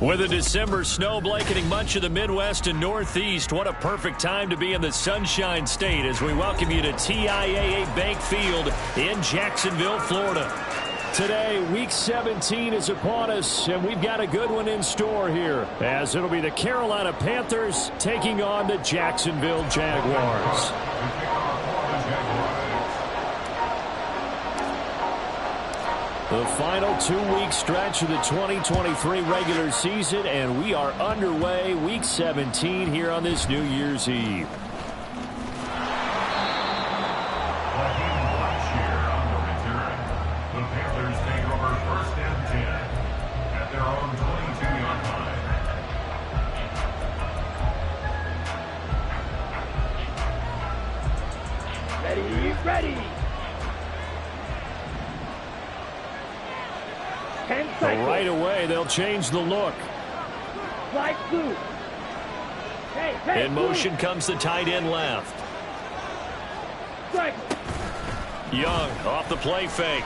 With a December snow blanketing much of the Midwest and Northeast, what a perfect time to be in the Sunshine State as we welcome you to TIAA Bank Field in Jacksonville, Florida. Today, Week 17 is upon us, and we've got a good one in store here, as it'll be the Carolina Panthers taking on the Jacksonville Jaguars. The final 2-week stretch of the 2023 regular season, and we are underway Week 17 here on this New Year's Eve. Ready. Right away, they'll change the look. Right blue. In motion comes the tight end left. Strike. Young off the play fake.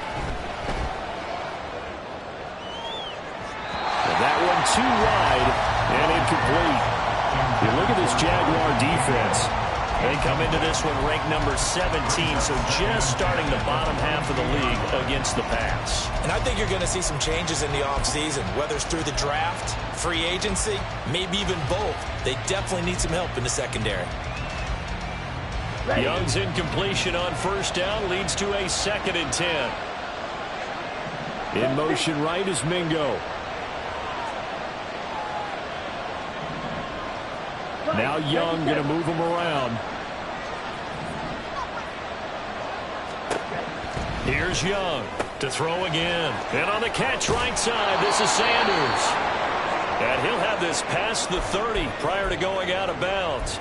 And that one too wide and incomplete. You look at this Jaguar defense. They come into this one ranked number 17, so just starting the bottom half of the league against the pass. And I think you're going to see some changes in the offseason, whether it's through the draft, free agency, maybe even both. They definitely need some help in the secondary. Young's incompletion on first down leads to a 2nd and 10. In motion right is Mingo. Now Young going to move him around. Here's Young to throw again. And on the catch right side, this is Sanders. And he'll have this past the 30 prior to going out of bounds.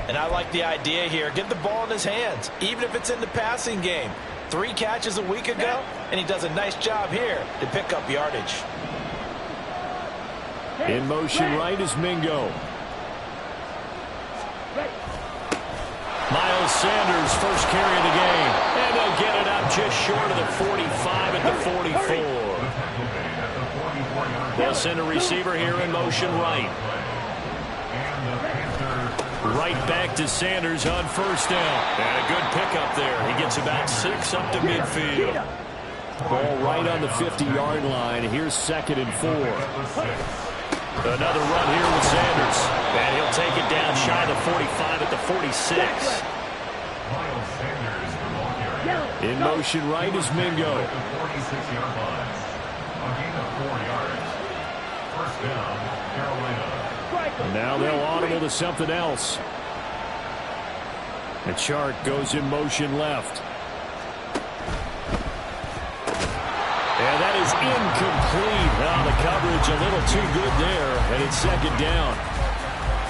And I like the idea here. Get the ball in his hands, even if it's in the passing game. 3 catches a week ago, and he does a nice job here to pick up yardage. In motion right is Mingo. Miles Sanders, first carry of the game. And they'll get it out just short of the 45 at the 44. They'll send a receiver here in motion right. Right back to Sanders on first down. And a good pickup there. He gets about 6 up to midfield. Ball right on the 50-yard line. Here's 2nd and 4. Another run here with Sanders. And he'll take it down shy of the 45 at the 46. In motion right is Mingo. Now they'll audible to something else. The chart goes in motion left. And that is incomplete. Now the coverage a little too good there, and it's 2nd down.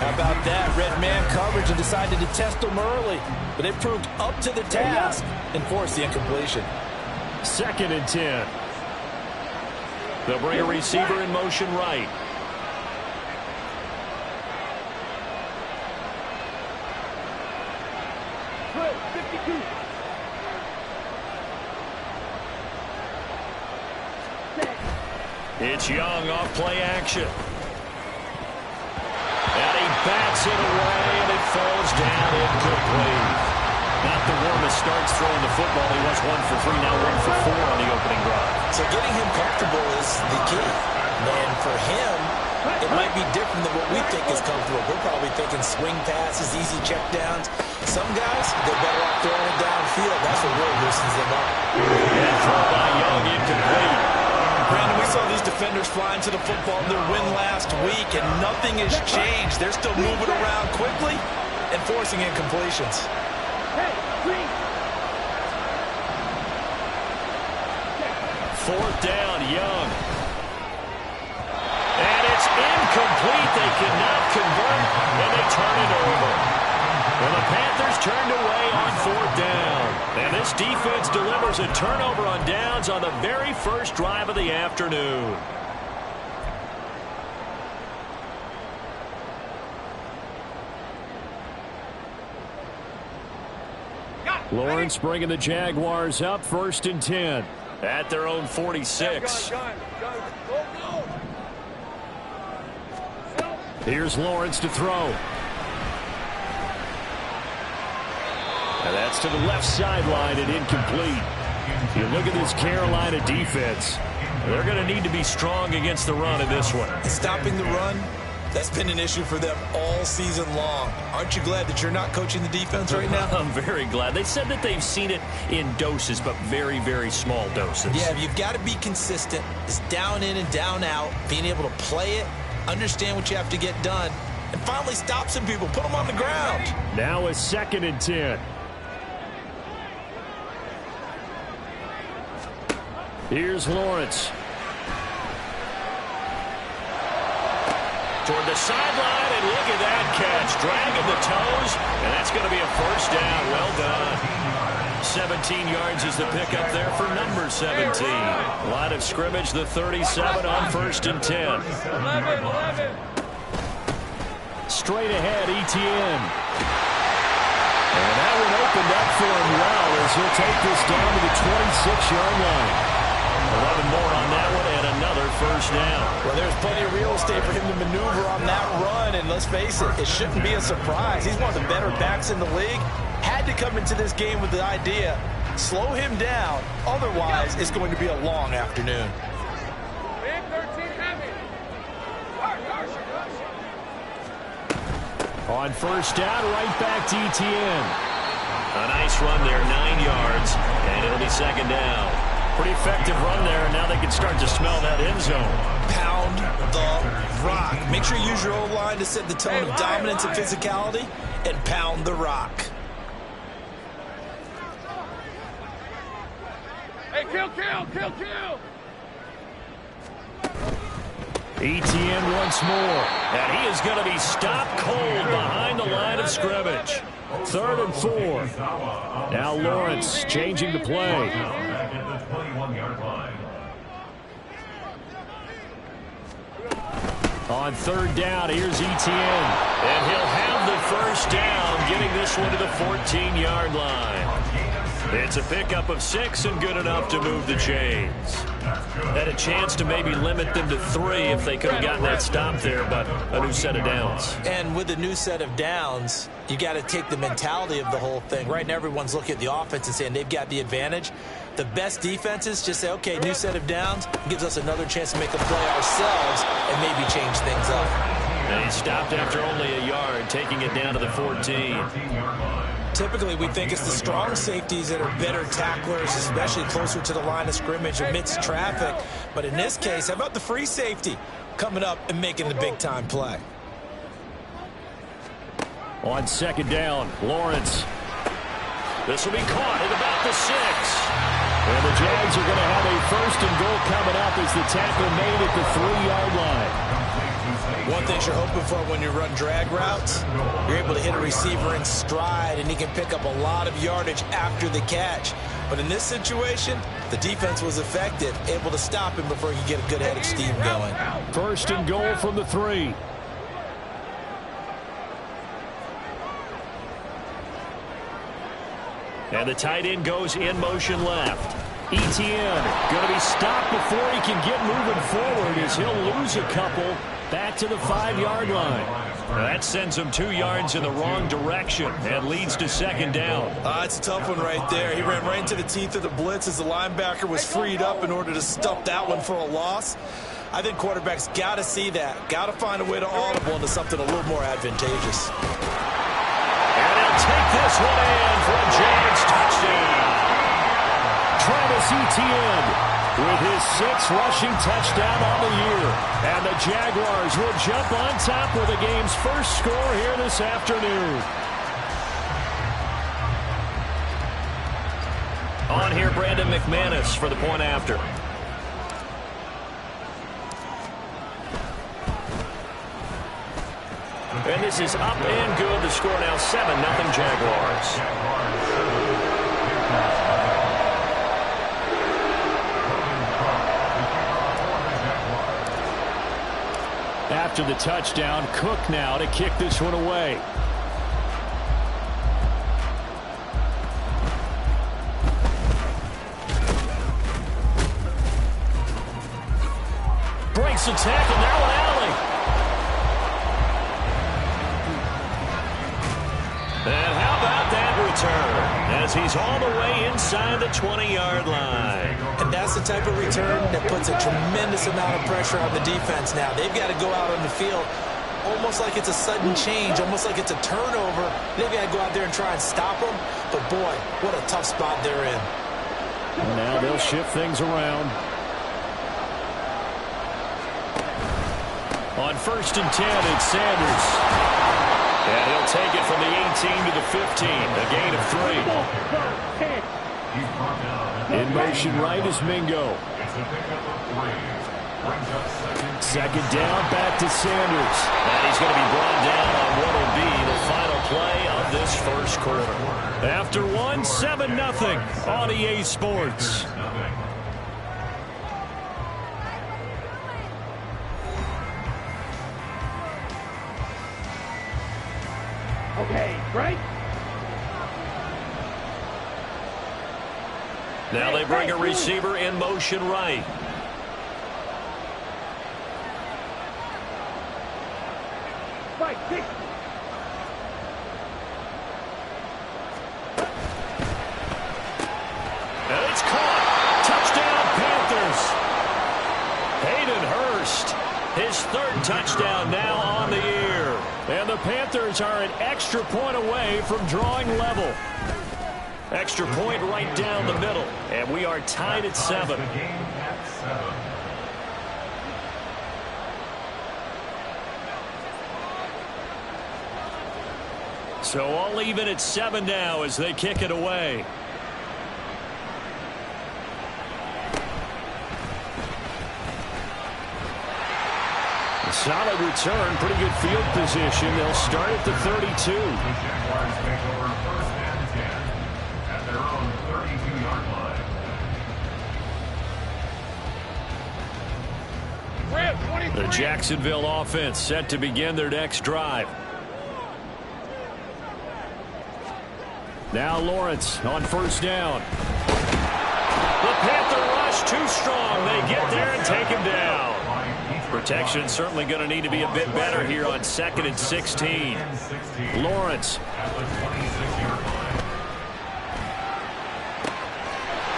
How about that? Red man coverage and decided to test them early. But they proved up to the task and forced the incompletion. 2nd and 10. They'll bring a receiver in motion right. It's Young off play action. And he bats it away, and it falls down incomplete. Not the warmest starts throwing the football. He was 1 for 3, now 1 for 4 on the opening drive. So getting him comfortable is the key. And for him, it might be different than what we think is comfortable. We're probably thinking swing passes, easy checkdowns. Some guys, they're better off throwing it downfield. That's what really loosens them up. And throw by Young, incomplete. Brandon, we saw these defenders flying to the football in their win last week, and nothing has changed. They're still moving around quickly and forcing incompletions. 4th down, Young. And it's incomplete. They cannot convert, and they turn it over. Well, the Panthers turned away on 4th down. And this defense delivers a turnover on downs on the very first drive of the afternoon. Lawrence bringing the Jaguars up 1st and 10 at their own 46. Here's Lawrence to throw. And that's to the left sideline and incomplete. You look at this Carolina defense. They're going to need to be strong against the run in this one. Stopping the run, that's been an issue for them all season long. Aren't you glad that you're not coaching the defense right now? I'm very glad. They said that they've seen it in doses, but very, very small doses. Yeah, you've got to be consistent. It's down in and down out, being able to play it, understand what you have to get done, and finally stop some people, put them on the ground. Now a 2nd and 10. Here's Lawrence. Toward the sideline, and look at that catch. Dragging the toes, and that's going to be a first down. Well done. 17 yards is the pickup there for number 17. Line of scrimmage, the 37 on 1st and 10. 11. Straight ahead, Etienne. And that one opened up for him well as he'll take this down to the 26-yard line. 11 more on that one and another first down. Well, there's plenty of real estate for him to maneuver on that run, and let's face it, it shouldn't be a surprise. He's one of the better backs in the league. Had to come into this game with the idea, slow him down, otherwise it's going to be a long afternoon. Big 13 heavy. On first down, right back to Etienne. A nice run there, 9 yards, and it'll be 2nd down. Pretty effective run there, and now they can start to smell that end zone. Pound the rock. Make sure you use your O-line to set the tone of dominance and physicality, and pound the rock. Hey, kill. Etienne once more, and he is going to be stopped cold behind the line of scrimmage. 3rd and 4. Now Lawrence changing the play. On 3rd down, here's Etienne. And he'll have the first down, getting this one to the 14-yard line. It's a pickup of 6 and good enough to move the chains. Had a chance to maybe limit them to 3 if they could have gotten that stop there, but a new set of downs. And with a new set of downs, you got to take the mentality of the whole thing. Right now, everyone's looking at the offense and saying they've got the advantage. The best defenses just say, okay, new set of downs, gives us another chance to make a play ourselves and maybe change things up. And he stopped after only a yard, taking it down to the 14. Typically, we think it's the strong safeties that are better tacklers, especially closer to the line of scrimmage amidst traffic. But in this case, how about the free safety coming up and making the big-time play? On 2nd down, Lawrence. This will be caught at about the 6. And the Jags are going to have a 1st and goal coming up as the tackle made at the 3-yard line. One thing you're hoping for when you run drag routes, you're able to hit a receiver in stride, and he can pick up a lot of yardage after the catch. But in this situation, the defense was effective, able to stop him before he could get a good head of steam going. 1st and goal from the 3. And the tight end goes in motion left. Etienne going to be stopped before he can get moving forward as he'll lose a couple back to the 5-yard line. That sends him 2 yards in the wrong direction and leads to 2nd down. It's a tough one right there. He ran right into the teeth of the blitz as the linebacker was freed up in order to stuff that one for a loss. I think quarterbacks got to see that. Got to find a way to audible into something a little more advantageous. And he'll take this one in for a Jags touchdown. Travis Etienne with his 6th rushing touchdown on the year. And the Jaguars will jump on top with the game's first score here this afternoon. On here, Brandon McManus for the point after. And this is up and good. The score now 7-0 Jaguars. After the touchdown, Cook now to kick this one away. Breaks the tackle, now Alley. as he's all the way inside the 20-yard line. And that's the type of return that puts a tremendous amount of pressure on the defense now. They've got to go out on the field almost like it's a sudden change, almost like it's a turnover. They've got to go out there and try and stop them. But, boy, what a tough spot they're in. And now they'll shift things around. On 1st and 10, it's Sanders. And he'll take it from the 18 to the 15, a gain of 3. In motion right is Mingo. Second down, back to Sanders. And he's going to be brought down on what will be the final play of this first quarter. After one, 7-0 on EA Sports. Okay, right? Now they bring a receiver in motion right. Right, six. And it's caught. Touchdown, Panthers. Hayden Hurst, his 3rd touchdown now on the year. And the Panthers are an extra point away from drawing level. Extra point right down the middle. And we are tied at 7. So all even at 7 now as they kick it away. A solid return, pretty good field position. They'll start at the 32. The Jacksonville offense set to begin their next drive. Now Lawrence on 1st down. The Panther rush too strong. They get there and take him down. Protection certainly going to need to be a bit better here on 2nd and 16. Lawrence.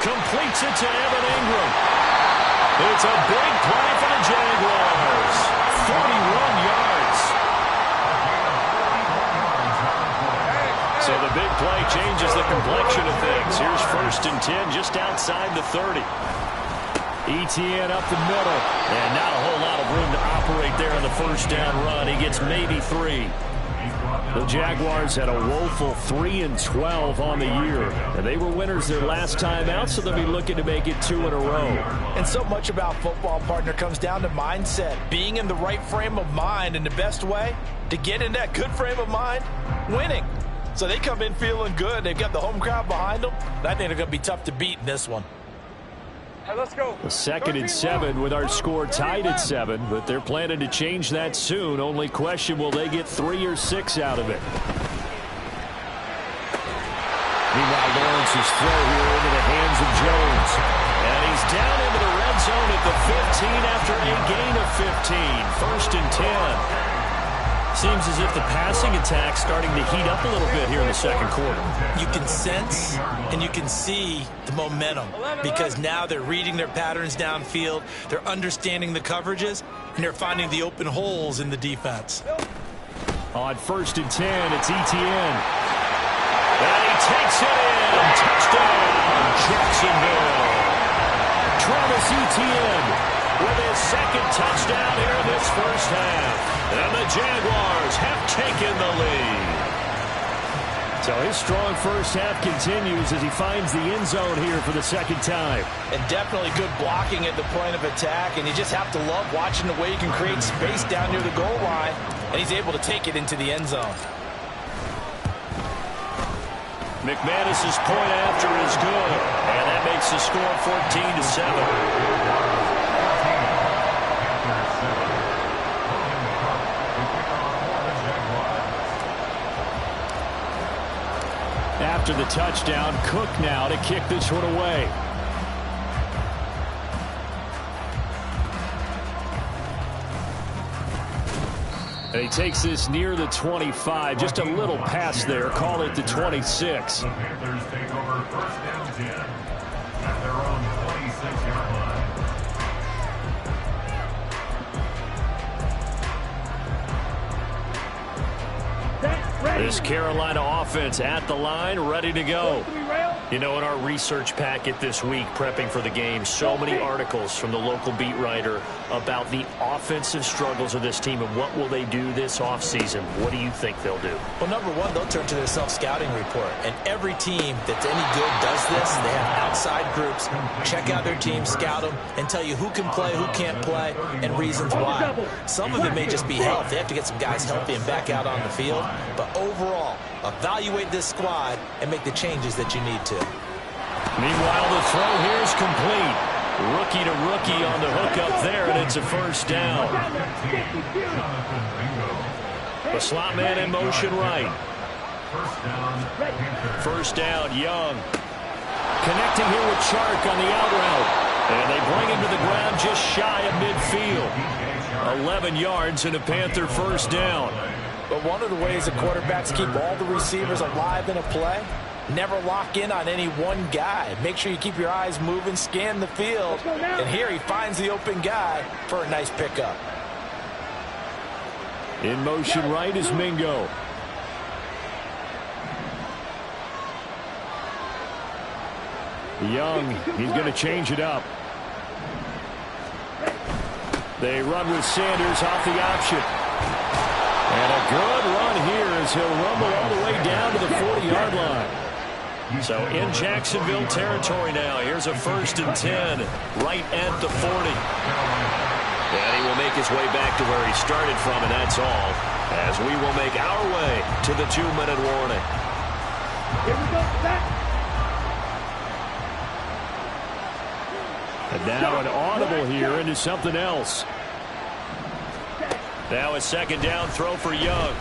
Completes it to Evan Ingram. It's a big play for the Jaguars. 41 yards. So the big play changes the complexion of things. Here's 1st and 10 just outside the 30. ETN up the middle. And not a whole lot of room to operate there on the 1st down run. He gets maybe 3. The Jaguars had a woeful 3-12 on the year. And they were winners their last time out, so they'll be looking to make it 2 in a row. And so much about football, partner, comes down to mindset. Being in the right frame of mind, and the best way to get in that good frame of mind, winning. So they come in feeling good. They've got the home crowd behind them. And I think they're going to be tough to beat in this one. Hey, let's go. A 2nd and 7 with our score tied at 7, but they're planning to change that soon. Only question, will they get 3 or 6 out of it? Meanwhile, Lawrence's throw here into the hands of Jones. And he's down into the red zone at the 15 after a gain of 15. 1st and 10. Seems as if the passing attack's starting to heat up a little bit here in the 2nd quarter. You can sense and you can see the momentum because now they're reading their patterns downfield, they're understanding the coverages, and they're finding the open holes in the defense. On 1st and 10, it's ETN. And he takes it in. Touchdown, Jacksonville. Travis Etienne with his 2nd touchdown here in this 1st half. And the Jaguars have taken the lead. So his strong 1st half continues as he finds the end zone here for the 2nd time. And definitely good blocking at the point of attack. And you just have to love watching the way he can create space down near the goal line. And he's able to take it into the end zone. McManus's point after is good. And that makes the score 14-7. After the touchdown, Cook now to kick this one away. And he takes this near the 25, just a little pass there. Call it the 26. The Panthers take over first down 10 at their own 26-yard line. This Carolina offense at the line, ready to go. You know, in our research packet this week, prepping for the game, so many articles from the local beat writer about the offensive struggles of this team and what will they do this offseason. What do you think they'll do? Well, number one, they'll turn to their self-scouting report. And every team that's any good does this. They have outside groups, check out their team, scout them, and tell you who can play, who can't play, and reasons why. Some of it may just be health. They have to get some guys healthy and back out on the field. But overall, evaluate this squad and make the changes that you need to. Meanwhile, the throw here is complete. Rookie to rookie on the hook up there, and it's a first down. The slot man in motion right. First down, Young. Connecting here with Chark on the out route. And they bring him to the ground just shy of midfield. 11 yards and a Panther first down. But one of the ways the quarterbacks keep all the receivers alive in a play, never lock in on any one guy. Make sure you keep your eyes moving, scan the field. And here he finds the open guy for a nice pickup. In motion right is Mingo. Young, he's going to change it up. They run with Sanders off the option. And a good run here as he'll rumble all the way down to the 40-yard line. So in Jacksonville territory now. Here's a first and 10 right at the 40. And he will make his way back to where he started from, and that's all. As we will make our way to the 2-minute warning. Here we go, back. And now an audible here into something else. Now a second down throw for Young.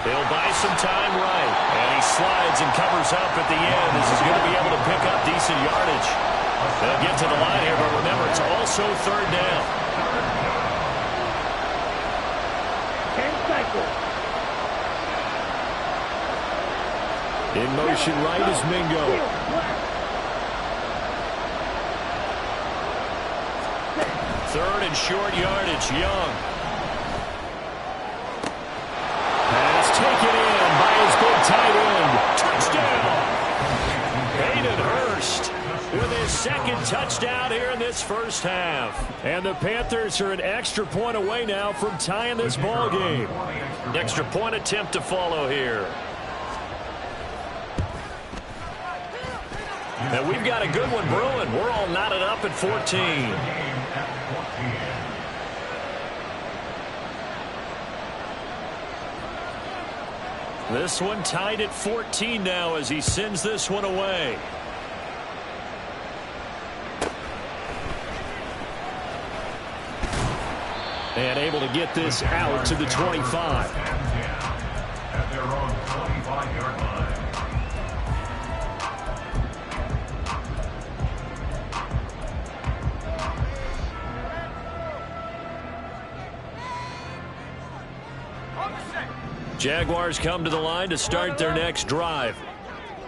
He'll buy some time right. And he slides and covers up at the end. This is going to be able to pick up decent yardage. They'll get to the line here, but remember, it's also third down. In motion right is Mingo. Third and short yardage, Young. Pass taken in by his big tight end. Touchdown! Hayden Hurst with his second touchdown here in this first half. And the Panthers are an extra point away now from tying this ball game. Extra point attempt to follow here. And we've got a good one brewing. We're all knotted up at 14. This one tied at 14 now as he sends this one away. And able to get this out to the 25. At their own 25-yard line. Jaguars come to the line to start their next drive.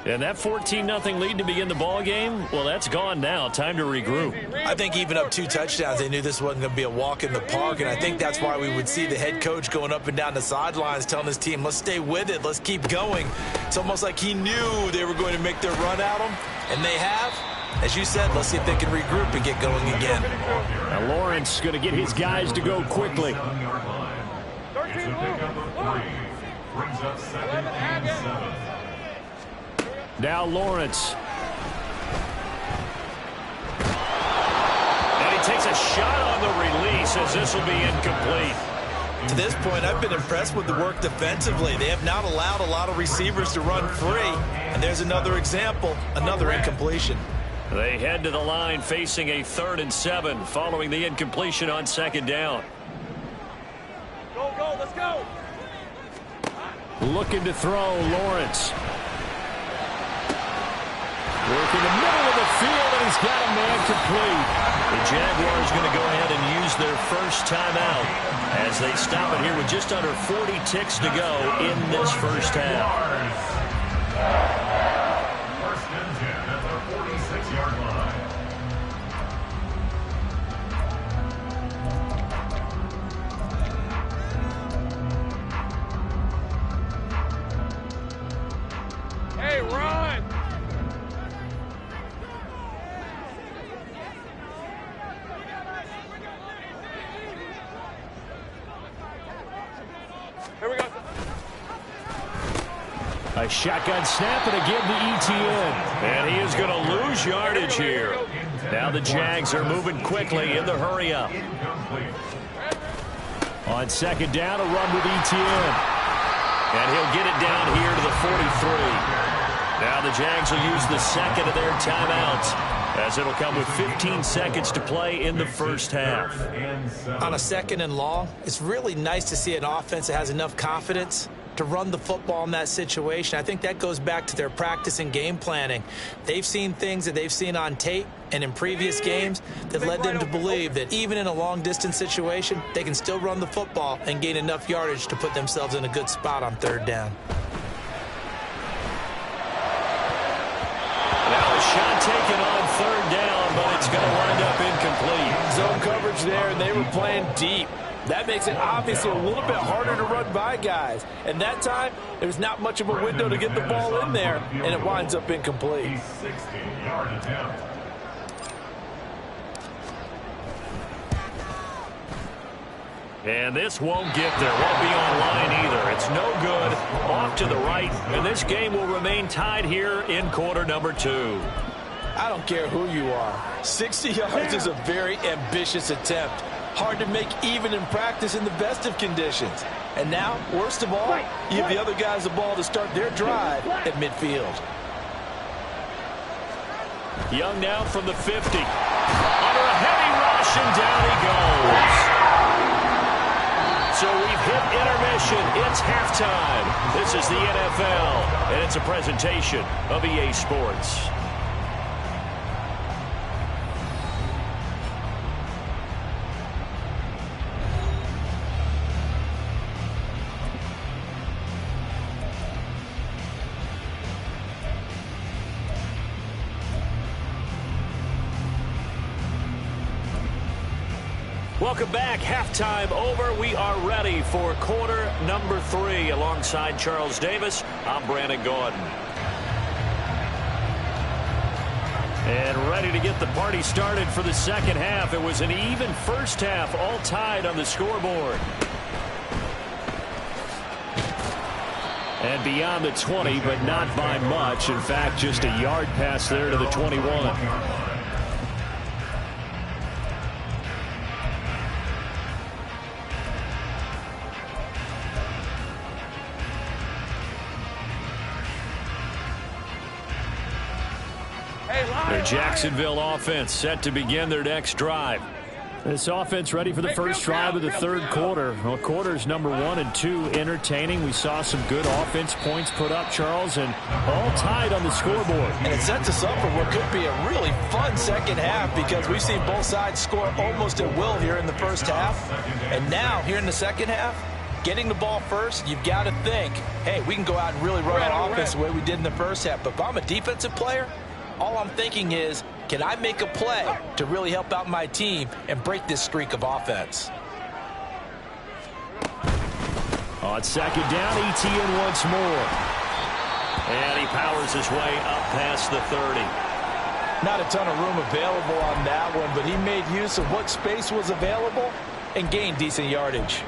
And that 14-0 lead to begin the ball game, well, that's gone now. Time to regroup. I think even up 2 touchdowns, they knew this wasn't going to be a walk in the park, and I think that's why we would see the head coach going up and down the sidelines telling his team, let's stay with it, let's keep going. It's almost like he knew they were going to make their run at him, and they have. As you said, let's see if they can regroup and get going again. Now Lawrence going to get his guys to go quickly. It's a pickup of 3. Brings up 2nd and 7. Now Lawrence. And he takes a shot on the release as this will be incomplete. To this point, I've been impressed with the work defensively. They have not allowed a lot of receivers to run free. And there's another example, another incompletion. They head to the line facing a 3rd and 7 following the incompletion on 2nd down. Go, let's go. Looking to throw, Lawrence. Work in the middle of the field, and he's got a man complete. The Jaguars going to go ahead and use their first timeout as they stop it here with just under 40 ticks to go in this first half. First and 10 at the 46-yard line. Hey, run! Here we go. A shotgun snap and a give to Etienne. And he is going to lose yardage here. Now the Jags are moving quickly in the hurry-up. On second down, a run with Etienne. And he'll get it down here to the 43. Now the Jags will use the second of their timeouts, as it'll come with 15 seconds to play in the first half. On a second and long, it's really nice to see an offense that has enough confidence to run the football in that situation. I think that goes back to their practice and game planning. They've seen things that they've seen on tape and in previous games that led them to believe that even in a long-distance situation, they can still run the football and gain enough yardage to put themselves in a good spot on third down. Now a shot taken on third down, but it's going to wind up incomplete. Zone coverage there, and they were playing deep. That makes it obviously a little bit harder to run by guys. And that time, there's not much of a window to get the ball in there, and it winds up incomplete. 60-yard attempt. And this won't get there. Won't be online either. It's no good. Off to the right. And this game will remain tied here in quarter number 2. I don't care who you are. 60 yards is a very ambitious attempt. Hard to make even in practice in the best of conditions. And now, worst of all, you give the other guys the ball to start their drive at midfield. Young now from the 50. Under a heavy rush, and down he goes. So we've hit intermission. It's halftime. This is the NFL, and it's a presentation of EA Sports. Welcome back. Halftime over. We are ready for quarter number 3. Alongside Charles Davis, I'm Brandon Gordon. And ready to get the party started for the second half. It was an even first half, all tied on the scoreboard. And beyond the 20, but not by much. In fact, just a yard pass there to the 21. The Jacksonville offense set to begin their next drive. This offense ready for the first drive of the third quarter. Well, quarters number 1 and 2 entertaining. We saw some good offense points put up, Charles, and all tied on the scoreboard. And it sets us up for what could be a really fun second half because we've seen both sides score almost at will here in the first half. And now, here in the second half, getting the ball first, you've got to think, hey, we can go out and really run our offense the way we did in the first half. But if I'm a defensive player, all I'm thinking is, can I make a play to really help out my team and break this streak of offense? On second down, Etienne once more. And he powers his way up past the 30. Not a ton of room available on that one, but he made use of what space was available and gained decent yardage.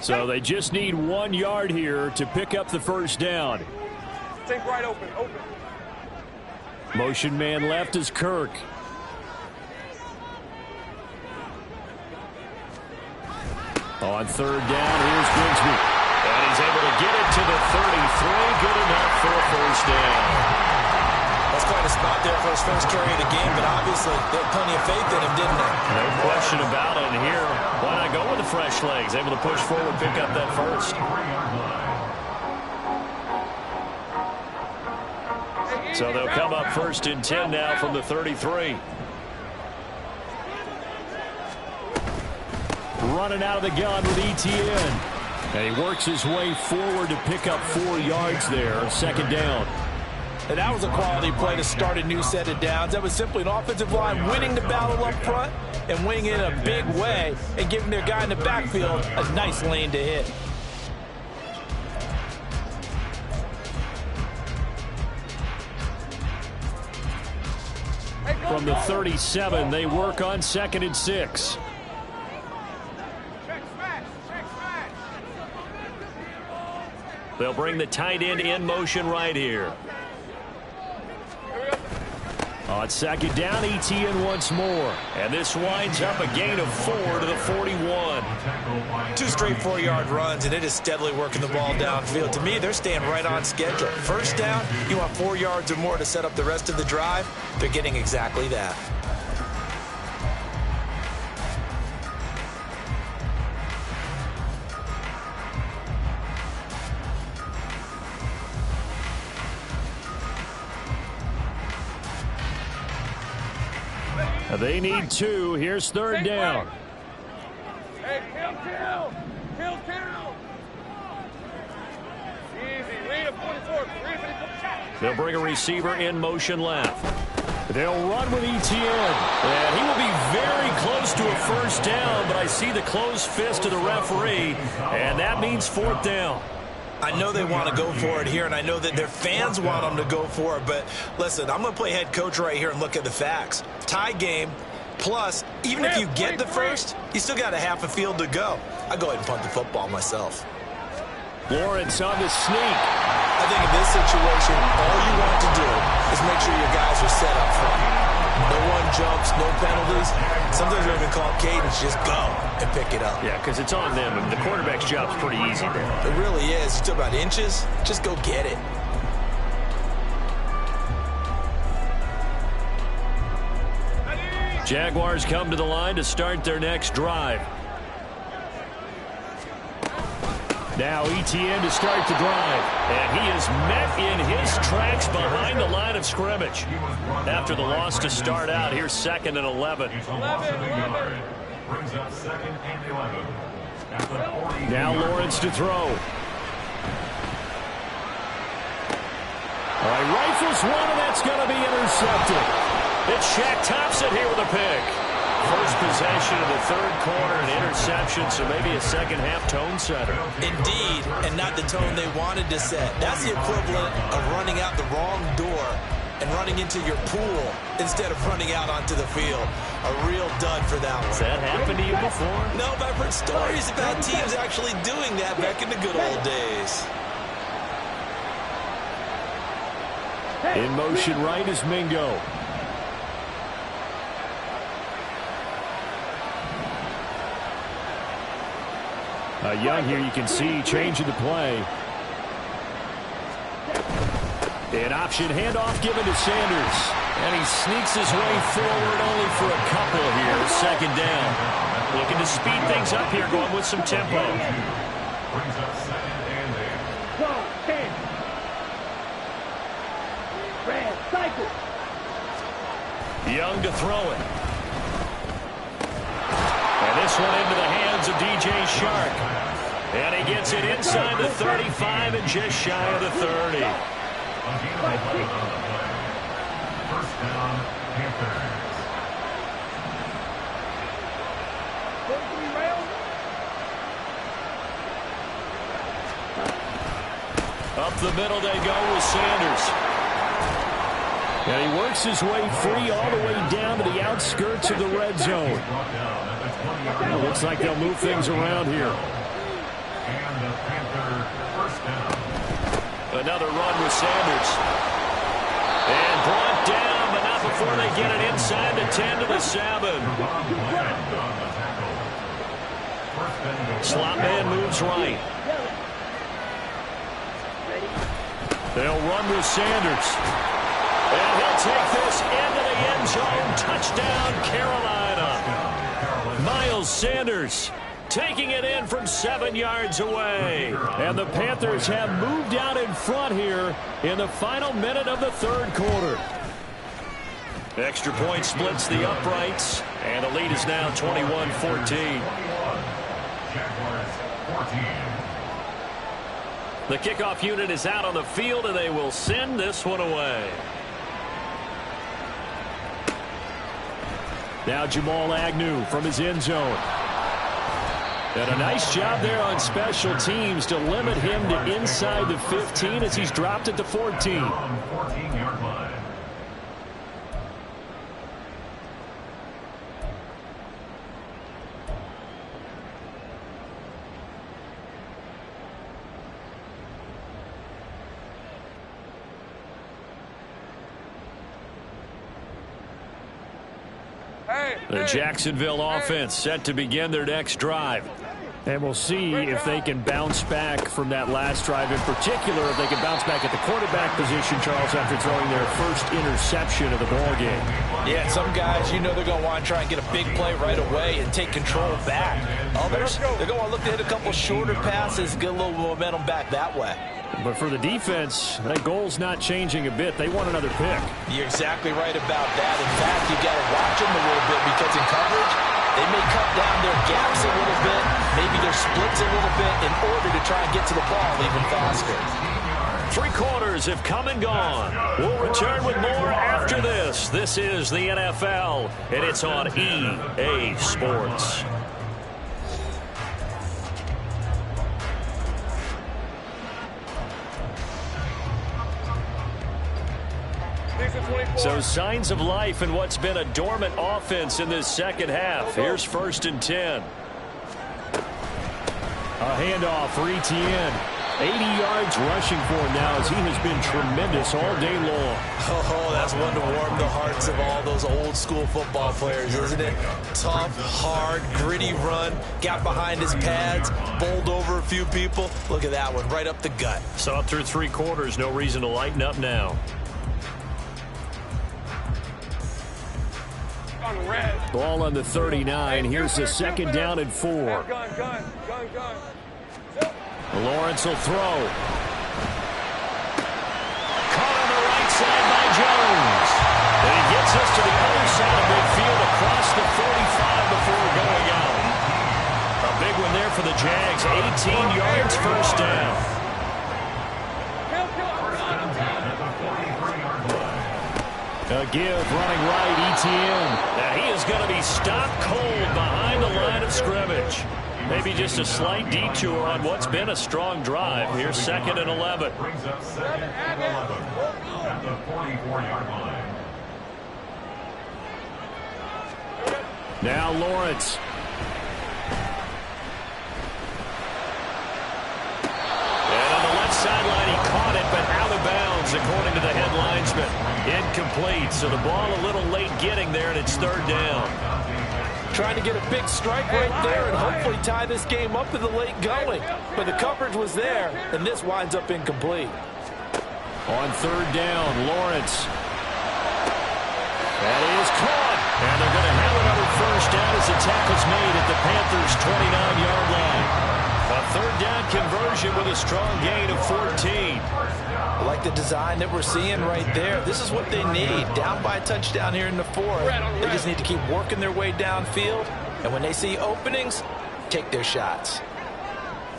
So they just need 1 yard here to pick up the first down. Take right open. Motion man left is Kirk. On third down, here's Grigsby. And he's able to get it to the 33. Good enough for a first down. That's quite a spot there for his first carry of the game, but obviously they had plenty of faith in him, didn't they? No question about it. And here, why not go with the fresh legs? Able to push forward, pick up that first. So they'll come up 1st and 10 now from the 33. Running out of the gun with Etienne. And he works his way forward to pick up 4 yards there. Second down. And that was a quality play to start a new set of downs. That was simply an offensive line winning the battle up front and winning it in a big way and giving their guy in the backfield a nice lane to hit. From the 37, they work on 2nd and 6. They'll bring the tight end in motion right here. On 2nd down, Etienne once more. And this winds up a gain of 4 to the 41. 2 straight 4-yard runs, and it is steadily working the ball downfield. To me, they're staying right on schedule. First down, you want 4 yards or more to set up the rest of the drive. They're getting exactly that. They need 2. Here's 3rd down. Hey, kill. Easy. Read a 44. They'll bring a receiver in motion left. They'll run with Etienne. And he will be very close to a first down, but I see the closed fist of the referee, and that means 4th down. I know they want to go for it here, and I know that their fans want them to go for it, but listen, I'm going to play head coach right here and look at the facts. Tie game, plus, even if you get the first, you still got a half a field to go. I go ahead and punt the football myself. Lawrence on the sneak. I think in this situation, all you want to do is make sure your guys are set up front. No one jumps, no penalties. Sometimes we even call cadence, just go and pick it up. Yeah, because it's on them. And the quarterback's job's pretty easy there. It really is. It's about inches. Just go get it. Jaguars come to the line to start their next drive. Now Etienne to start the drive. And he is met in his tracks behind the line of scrimmage. After the loss to start out, here's 2nd and 11. Brings up 2nd and 11. At the 40. Now Lawrence to throw. All right, rifles one, and that's going to be intercepted. It's Shaq Thompson here with a pick. First possession of the 3rd quarter, an interception, so maybe a second-half tone setter. Indeed, and not the tone they wanted to set. That's the equivalent of running out the wrong door and running into your pool instead of running out onto the field. A real dud for that one. Has that happened to you before? No, but I've heard stories about teams actually doing that back in the good old days. In motion right is Mingo. Young here, you can see changing the play. An option handoff given to Sanders. And he sneaks his way forward only for a couple here. 2nd down. Looking to speed things up here, going with some tempo. Brings up 2nd and 8. Young to throw it. And this one into the hands of DJ Shark. And he gets it inside the 35 and just shy of the 30. First down, Panthers. Up the middle they go with Sanders. And he works his way free all the way down to the outskirts of the red zone. Well, looks like they'll move things around here. And the Panther first down. Another run with Sanders. And brought down, but not before they get it inside the 10 to the 7. First and goal. Slot man moves right. They'll run with Sanders. And he'll take this into the end zone. Touchdown, Carolina. Miles Sanders taking it in from 7 yards away. And the Panthers have moved out in front here in the final minute of the third quarter. Extra point splits the uprights, and the lead is now 21-14. The kickoff unit is out on the field, and they will send this one away. Now Jamal Agnew from his end zone. And a nice job there on special teams to limit him to inside the 15 as he's dropped it to 14. The Jacksonville offense set to begin their next drive. And we'll see if they can bounce back from that last drive, in particular, if they can bounce back at the quarterback position, Charles, after throwing their first interception of the ballgame. Yeah, some guys, you know they're going to want to try and get a big play right away and take control back. Others, they're going to want to look to hit a couple shorter passes, get a little momentum back that way. But for the defense, that goal's not changing a bit. They want another pick. You're exactly right about that. In fact, you've got to watch them a little bit because in coverage, they may cut down their gaps a little bit, maybe their splits a little bit in order to try and get to the ball even faster. 3 quarters have come and gone. We'll return with more after this. This is the NFL, and it's on EA Sports. So signs of life in what's been a dormant offense in this second half. Here's 1st and 10. A handoff for Etienne. 80 yards rushing for him now as he has been tremendous all day long. Oh, that's one to warm the hearts of all those old school football players, isn't it? Tough, hard, gritty run. Got behind his pads, bowled over a few people. Look at that one, right up the gut. Saw through 3 quarters, no reason to lighten up now. Ball on the 39. Here's the 2nd down and 4. Lawrence will throw. Caught on the right side by Jones. And he gets us to the other side of midfield across the 45 before going out. A big one there for the Jags. 18 yards, 1st down. A give running right, Etienne. Now he is going to be stopped cold behind the line of scrimmage. Maybe just a slight detour on what's been a strong drive. Here's 2nd and 11. Brings up 2nd and 11 at the 44-yard line. Now Lawrence. And on the left sideline, he caught it, but out of bounds, according to the head linesman. Incomplete, so the ball a little late getting there, and it's 3rd down. Trying to get a big strike right there and hopefully tie this game up in the late going. But the coverage was there, and this winds up incomplete. On 3rd down, Lawrence. That is caught. And they're going to have another 1st down as the tackle's made at the Panthers' 29-yard line. A 3rd down conversion with a strong gain of 14. I like the design that we're seeing right there. This is what they need. Down by a touchdown here in the 4th. They just need to keep working their way downfield. And when they see openings, take their shots.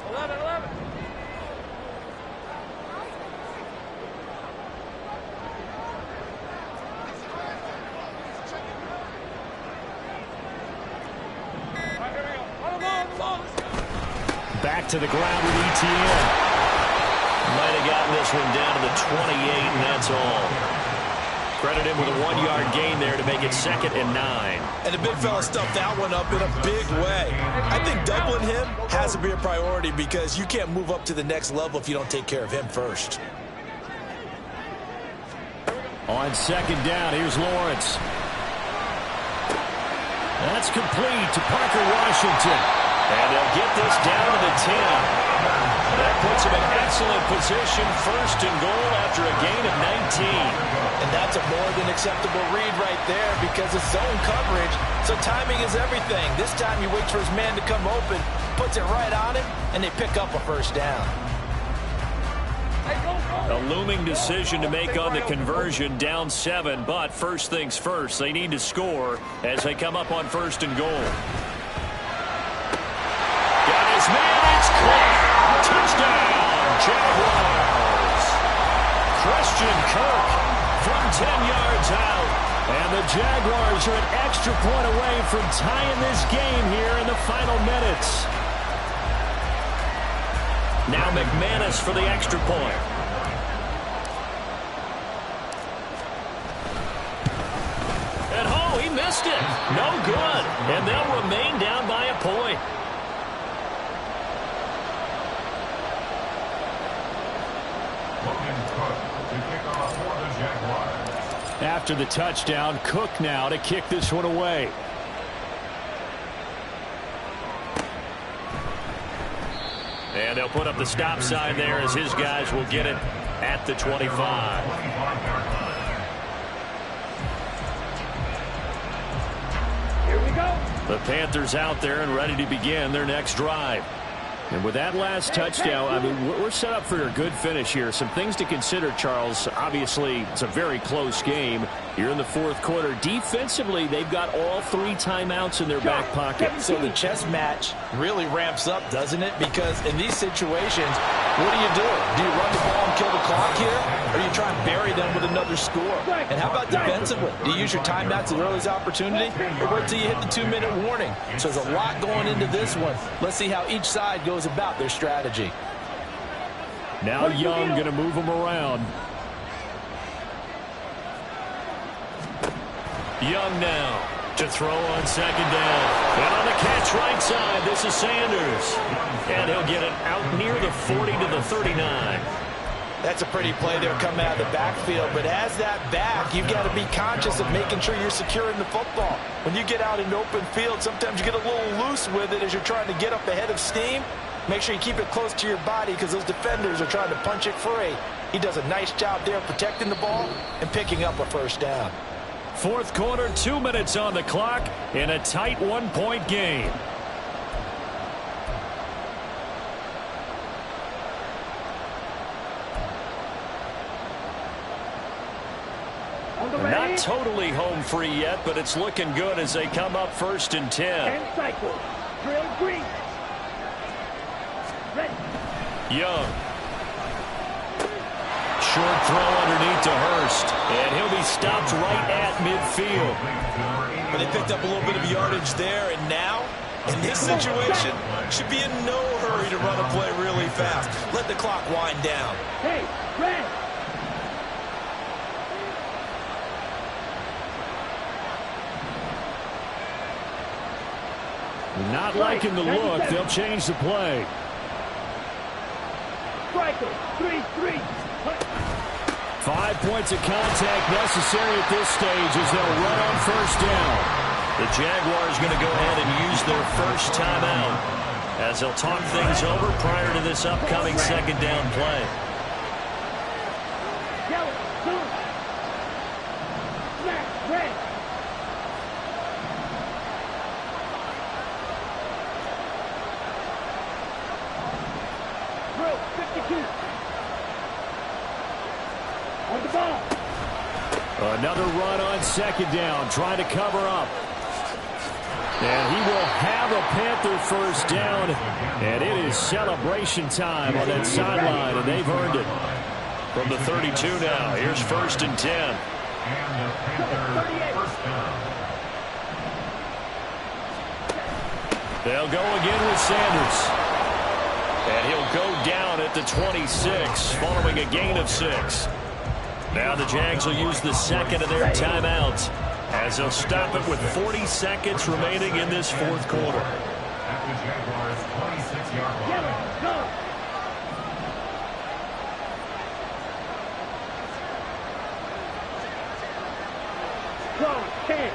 11. Back to the ground with Etienne. Might have gotten this one down to the 28, and that's all. Credit him with a 1-yard gain there to make it 2nd and 9. And the big fella stuffed that one up in a big way. I think doubling him has to be a priority because you can't move up to the next level if you don't take care of him first. On 2nd down, here's Lawrence. That's complete to Parker Washington. And they'll get this down to the 10. That puts him in excellent position, first and goal after a gain of 19. And that's a more than acceptable read right there because it's zone coverage, so timing is everything. This time he waits for his man to come open, puts it right on him, and they pick up a first down. A looming decision to make on the conversion, down 7, but first things first, they need to score as they come up on first and goal. Got his man, it's caught. Touchdown, Jaguars. Christian Kirk from 10 yards out. And the Jaguars are an extra point away from tying this game here in the final minutes. Now McManus for the extra point. And oh, he missed it. No good. And they'll remain down by a point. After the touchdown, Cook now to kick this one away. And they'll put up the stop sign there as his guys will get it at the 25. Here we go. The Panthers out there and ready to begin their next drive. And with that last touchdown, I mean, we're set up for a good finish here. Some things to consider, Charles. Obviously, it's a very close game. You're in the fourth quarter. Defensively, they've got all 3 timeouts in their back pocket. So the chess match really ramps up, doesn't it? Because in these situations, what do? Do you run the ball and kill the clock here? Or do you try and bury them with another score? And how about defensively? Do you use your timeouts at the earliest opportunity? Or wait till you hit the 2-minute warning? So there's a lot going into this one. Let's see how each side goes about their strategy. Now Young going to move them around. Young now to throw on second down. And on the catch right side, this is Sanders. And he'll get it out near the 40 to the 39. That's a pretty play there coming out of the backfield. But as that back, you've got to be conscious of making sure you're securing the football. When you get out in open field, sometimes you get a little loose with it as you're trying to get up ahead of steam. Make sure you keep it close to your body because those defenders are trying to punch it free. He does a nice job there protecting the ball and picking up a first down. Fourth quarter, 2 minutes on the clock in a tight 1-point game. Not totally home free yet, but it's looking good as they come up first and 10. 10 cycles. Drill green. Ready. Young. Short throw underneath to Hurst. And he'll be stopped right at midfield. But they picked up a little bit of yardage there, and now, in this situation, should be in no hurry to run a play really fast. Let the clock wind down. Hey, red. Not liking the look. They'll change the play. Striker, 3-3. 5 points of contact necessary at this stage as they'll run on first down. The Jaguars going to go ahead and use their first timeout as they'll talk things over prior to this upcoming second down play. Yellow, blue. Black, red. Drill, 52. On the ball. Another run on second down, trying to cover up. And he will have a Panther first down. And it is celebration time on that sideline, and they've earned it. From the 32 now, here's first and 10. And the Panther first down. They'll go again with Sanders. And he'll go down at the 26, following a gain of 6. Now the Jags will use the second of their timeouts as they'll stop it with 40 seconds remaining in this fourth quarter. At the Jaguars' 26-yard line. Yellow, go. Strong, 10.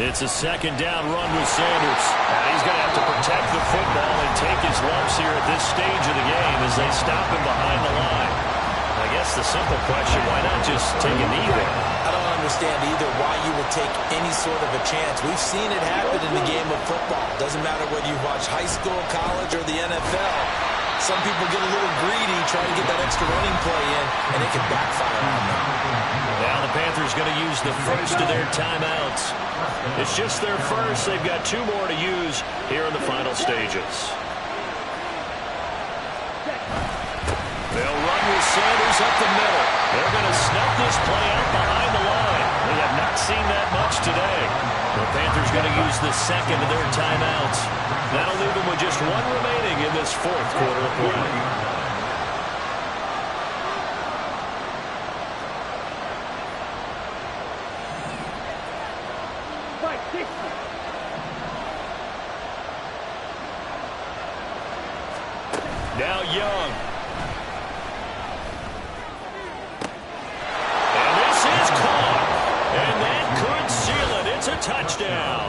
It's a second down run with Sanders. And he's going to have to protect the football and take his lumps here at this stage of the game as they stop him behind the line. I guess the simple question, why not just take a knee there? I don't understand either why you would take any sort of a chance. We've seen it happen in the game of football. Doesn't matter whether you watch high school, college, or the NFL. Some people get a little greedy trying to get that extra running play in, and it can backfire on them. Now the Panthers going to use the first of their timeouts. It's just their first. They've got 2 more to use here in the final stages. They'll run with Sanders up the middle. They're going to snuff this play out behind the line. We have not seen that much today. The Panthers going to use the second of their timeouts. That'll leave them with just 1 remaining in this 4th quarter of play. Now Young. And this is caught. And that could seal it. It's a touchdown.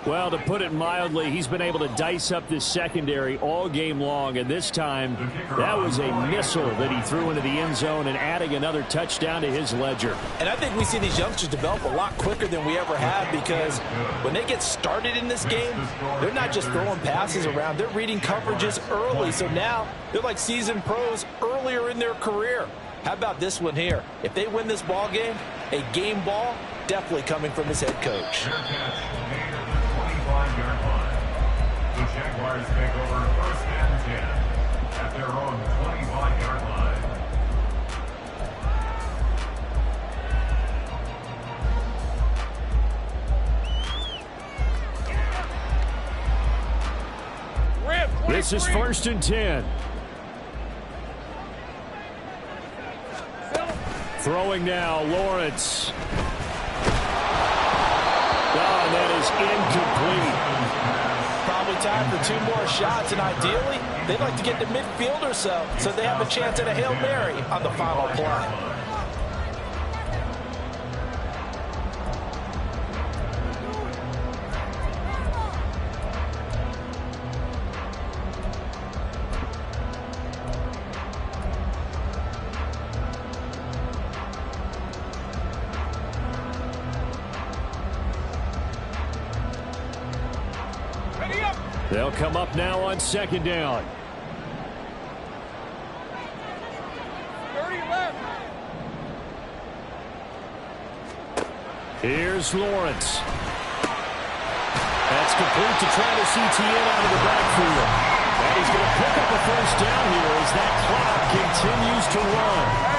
Well, to put it mildly, he's been able to dice up this secondary all game long, and this time that was a missile that he threw into the end zone and adding another touchdown to his ledger. And I think we see these youngsters develop a lot quicker than we ever have, because when they get started in this game, they're not just throwing passes around. They're reading coverages early, so now they're like seasoned pros earlier in their career. How about this one here? If they win this ball game, a game ball definitely coming from his head coach. The Jaguars take over 1st and 10 at their own 25-yard line. This is 1st and 10. Throwing now, Lawrence. Oh, that is incomplete. Probably time for 2 more shots, and ideally, they'd like to get to midfield or so they have a chance at a Hail Mary on the final play. They'll come up now on 2nd down. 30 left. Here's Lawrence. That's complete to Travis Etienne out of the backfield. And he's going to pick up a 1st down here as that clock continues to run.